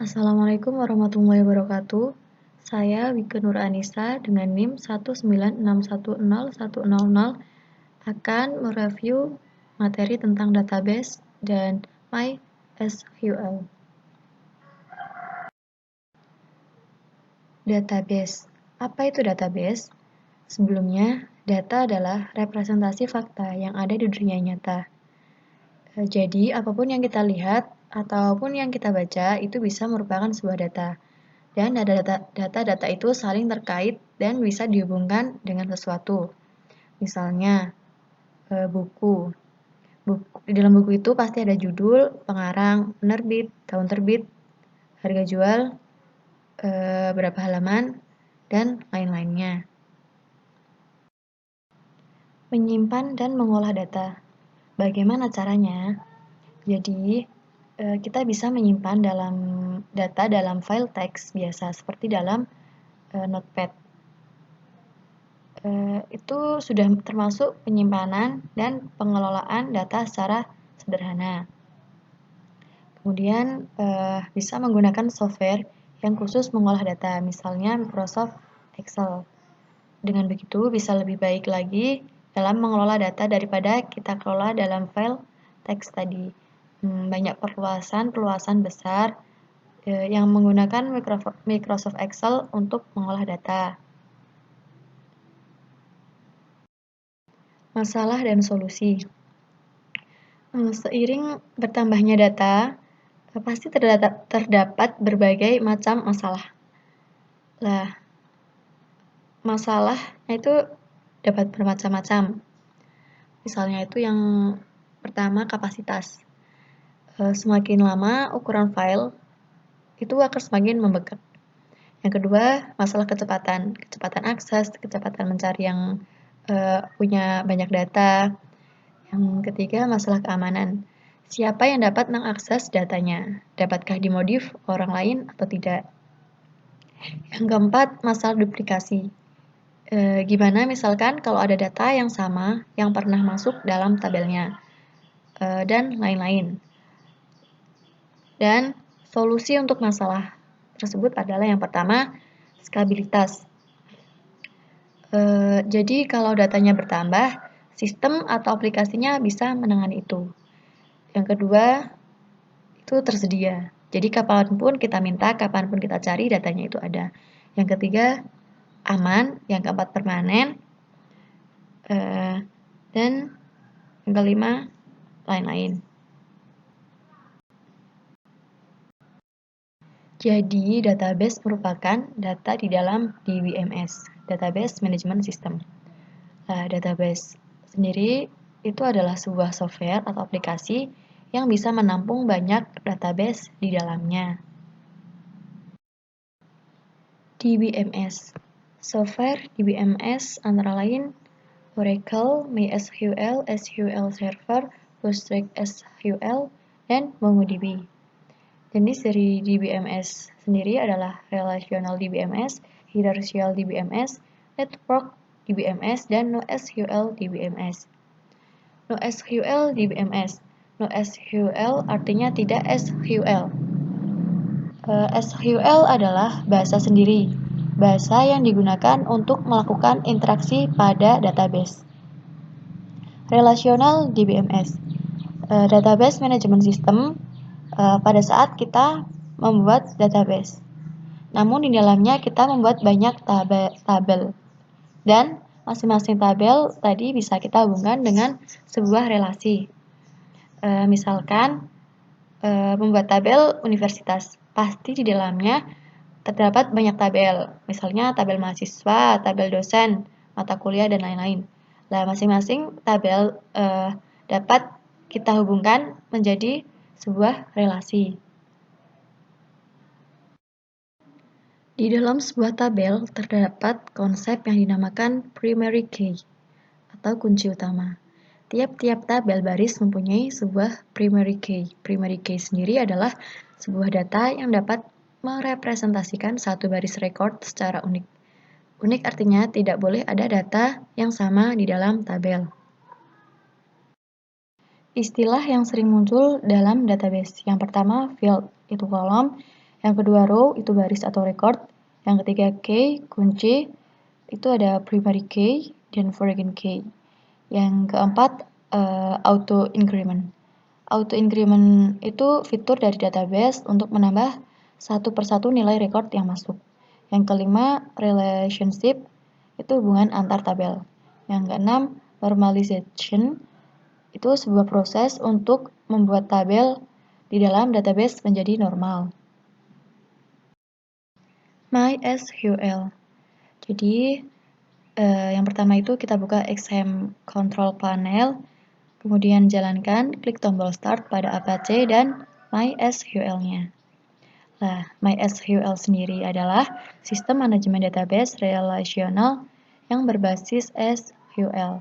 Assalamualaikum warahmatullahi wabarakatuh. Saya Wike Nur Anissa dengan NIM 196101100 akan mereview materi tentang database dan MySQL. Database. Apa itu database? Sebelumnya, data adalah representasi fakta yang ada di dunia nyata. Jadi, apapun yang kita lihat ataupun yang kita baca itu bisa merupakan sebuah data. Dan data-data itu saling terkait dan bisa dihubungkan dengan sesuatu. Misalnya, buku. Di dalam buku itu pasti ada judul, pengarang, penerbit, tahun terbit, harga jual, berapa halaman, dan lain-lainnya. Menyimpan dan mengolah data. Bagaimana caranya? Jadi, kita bisa menyimpan data dalam file teks biasa seperti dalam Notepad. Itu sudah termasuk penyimpanan dan pengelolaan data secara sederhana. Kemudian bisa menggunakan software yang khusus mengolah data, misalnya Microsoft Excel. Dengan begitu bisa lebih baik lagi dalam mengelola data daripada kita kelola dalam file teks tadi. Banyak perluasan besar yang menggunakan Microsoft Excel untuk mengolah data. Masalah dan solusi. Seiring bertambahnya data, pasti terdapat berbagai macam masalah. Lah, masalahnya itu dapat bermacam-macam. Misalnya itu yang pertama kapasitas. Semakin lama ukuran file itu akan semakin membengkak. Yang kedua, masalah kecepatan akses, kecepatan mencari yang punya banyak data. Yang ketiga, masalah keamanan. Siapa yang dapat mengakses datanya? Dapatkah dimodif orang lain atau tidak? Yang keempat, masalah duplikasi. Gimana misalkan kalau ada data yang sama yang pernah masuk dalam tabelnya, dan lain-lain. Dan solusi untuk masalah tersebut adalah yang pertama, skabilitas. Jadi kalau datanya bertambah, sistem atau aplikasinya bisa menangani itu. Yang kedua, itu tersedia. Jadi kapanpun kita minta, kapanpun kita cari, datanya itu ada. Yang ketiga, aman. Yang keempat, permanen. Dan yang kelima, lain-lain. Jadi, database merupakan data di dalam DBMS, Database Management System. Database sendiri itu adalah sebuah software atau aplikasi yang bisa menampung banyak database di dalamnya. DBMS. Software DBMS antara lain Oracle, MySQL, SQL Server, PostgreSQL, dan MongoDB. Jenis dari DBMS sendiri adalah Relational DBMS, Hierarchical DBMS, Network DBMS, dan NoSQL DBMS. NoSQL DBMS. NoSQL artinya tidak SQL. SQL adalah bahasa sendiri, bahasa yang digunakan untuk melakukan interaksi pada database. Relational DBMS. Database Management System pada saat kita membuat database. Namun di dalamnya kita membuat banyak tabel. Dan masing-masing tabel tadi bisa kita hubungkan dengan sebuah relasi. Misalkan membuat tabel universitas. Pasti di dalamnya terdapat banyak tabel. Misalnya tabel mahasiswa, tabel dosen, mata kuliah, dan lain-lain. Nah, masing-masing tabel dapat kita hubungkan menjadi sebuah relasi. Di dalam sebuah tabel terdapat konsep yang dinamakan primary key atau kunci utama. Tiap-tiap tabel baris mempunyai sebuah primary key. Primary key sendiri adalah sebuah data yang dapat merepresentasikan satu baris rekod secara unik. Unik artinya tidak boleh ada data yang sama di dalam tabel. Istilah yang sering muncul dalam database. Yang pertama, field, itu kolom. Yang kedua row itu baris atau record. Yang ketiga key, kunci, itu ada primary key dan foreign key. Yang keempat auto increment. Auto increment itu fitur dari database untuk menambah satu persatu nilai record yang masuk. Yang kelima relationship itu hubungan antar tabel. Yang keenam normalization itu sebuah proses untuk membuat tabel di dalam database menjadi normal. MySQL. Jadi yang pertama itu kita buka XAMPP Control Panel, kemudian jalankan, klik tombol Start pada Apache dan MySQL-nya. Nah, MySQL sendiri adalah sistem manajemen database relasional yang berbasis SQL,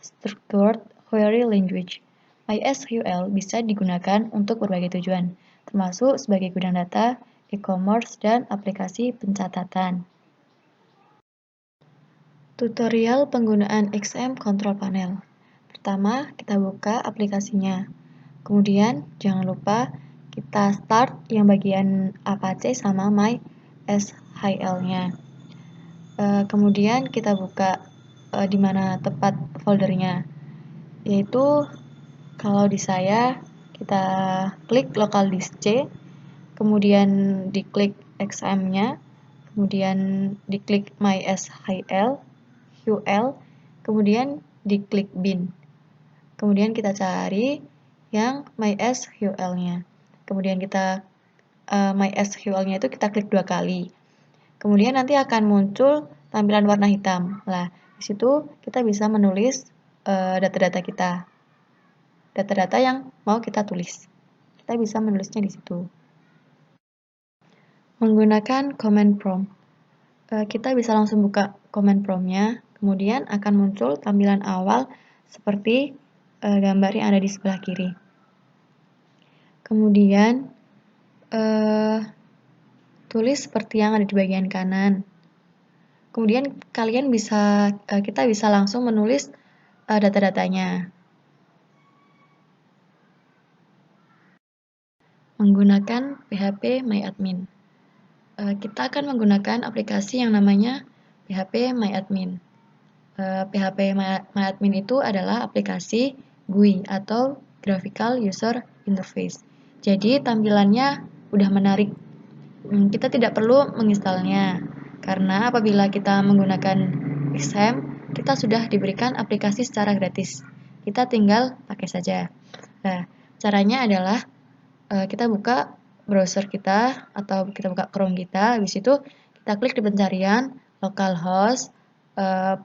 Structured Query Language. MySQL bisa digunakan untuk berbagai tujuan, termasuk sebagai gudang data, e-commerce, dan aplikasi pencatatan. Tutorial penggunaan XAMPP Control Panel. Pertama, kita buka aplikasinya. Kemudian, jangan lupa kita start yang bagian Apache sama MySQL-nya. Kemudian kita buka di mana tepat foldernya. Yaitu, kalau di saya, kita klik local disk C, kemudian diklik XAMPP-nya, kemudian diklik MySQL, kemudian diklik bin. Kemudian kita cari yang MySQL-nya. Kemudian kita MySQL-nya itu kita klik 2 kali. Kemudian nanti akan muncul tampilan warna hitam. Nah, di situ kita bisa menulis data-data kita. Data-data yang mau kita tulis. Kita bisa menulisnya di situ. Menggunakan command prompt. Kita bisa langsung buka command prompt-nya. Kemudian akan muncul tampilan awal seperti gambar yang ada di sebelah kiri. Kemudian tulis seperti yang ada di bagian kanan. Kemudian kita bisa langsung menulis data-datanya. Menggunakan PHP MyAdmin. Kita akan menggunakan aplikasi yang namanya PHP MyAdmin. PHP MyAdmin itu adalah aplikasi GUI atau Graphical User Interface. Jadi tampilannya udah menarik. Kita tidak perlu menginstalnya, karena apabila kita menggunakan XAMPP, kita sudah diberikan aplikasi secara gratis. Kita tinggal pakai saja. Nah, caranya adalah kita buka browser kita atau kita buka Chrome kita, habis itu kita klik di pencarian localhost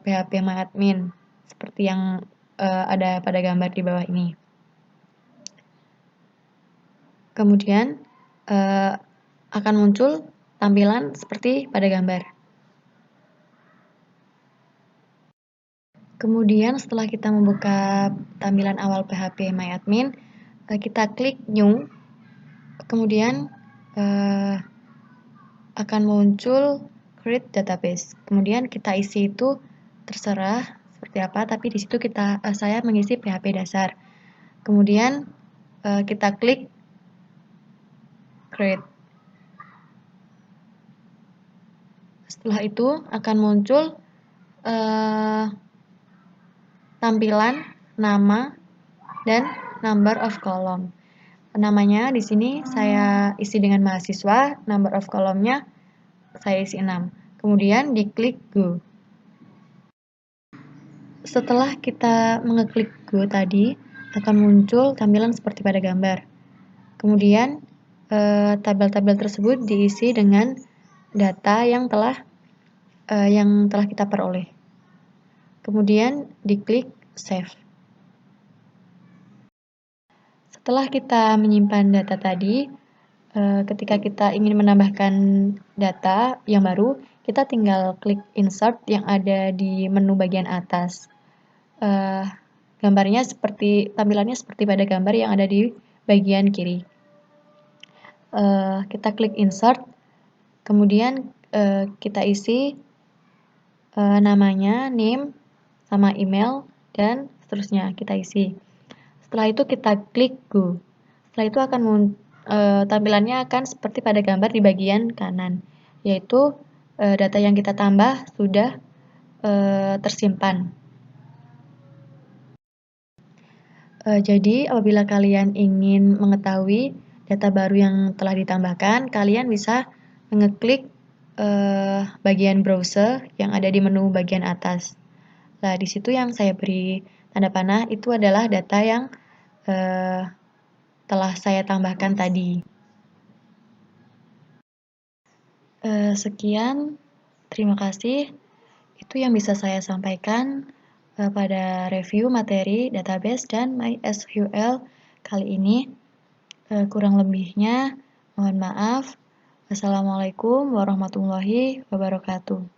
PHP MyAdmin seperti yang ada pada gambar di bawah ini. Kemudian akan muncul tampilan seperti pada gambar. Kemudian setelah kita membuka tampilan awal PHP MyAdmin, kita klik New. Kemudian akan muncul Create Database. Kemudian kita isi itu terserah seperti apa, tapi di situ saya mengisi PHP dasar. Kemudian kita klik Create. Setelah itu akan muncul tampilan nama dan number of column. Namanya di sini saya isi dengan mahasiswa, number of column-nya saya isi 6. Kemudian diklik Go. Setelah kita mengeklik Go tadi, akan muncul tampilan seperti pada gambar. Kemudian tabel-tabel tersebut diisi dengan data yang telah kita peroleh. Kemudian diklik Save. Setelah kita menyimpan data tadi, ketika kita ingin menambahkan data yang baru, kita tinggal klik Insert yang ada di menu bagian atas. Tampilannya seperti pada gambar yang ada di bagian kiri. Kita klik Insert, kemudian kita isi namanya, name, sama email, dan seterusnya kita isi. Setelah itu kita klik Go. Setelah itu akan tampilannya akan seperti pada gambar di bagian kanan, yaitu data yang kita tambah sudah tersimpan. Jadi, apabila kalian ingin mengetahui data baru yang telah ditambahkan, kalian bisa mengeklik bagian browser yang ada di menu bagian atas. Nah, di situ yang saya beri tanda panah itu adalah data yang telah saya tambahkan tadi. Sekian, terima kasih. Itu yang bisa saya sampaikan pada review materi database dan MySQL kali ini. Kurang lebihnya, mohon maaf. Wassalamualaikum warahmatullahi wabarakatuh.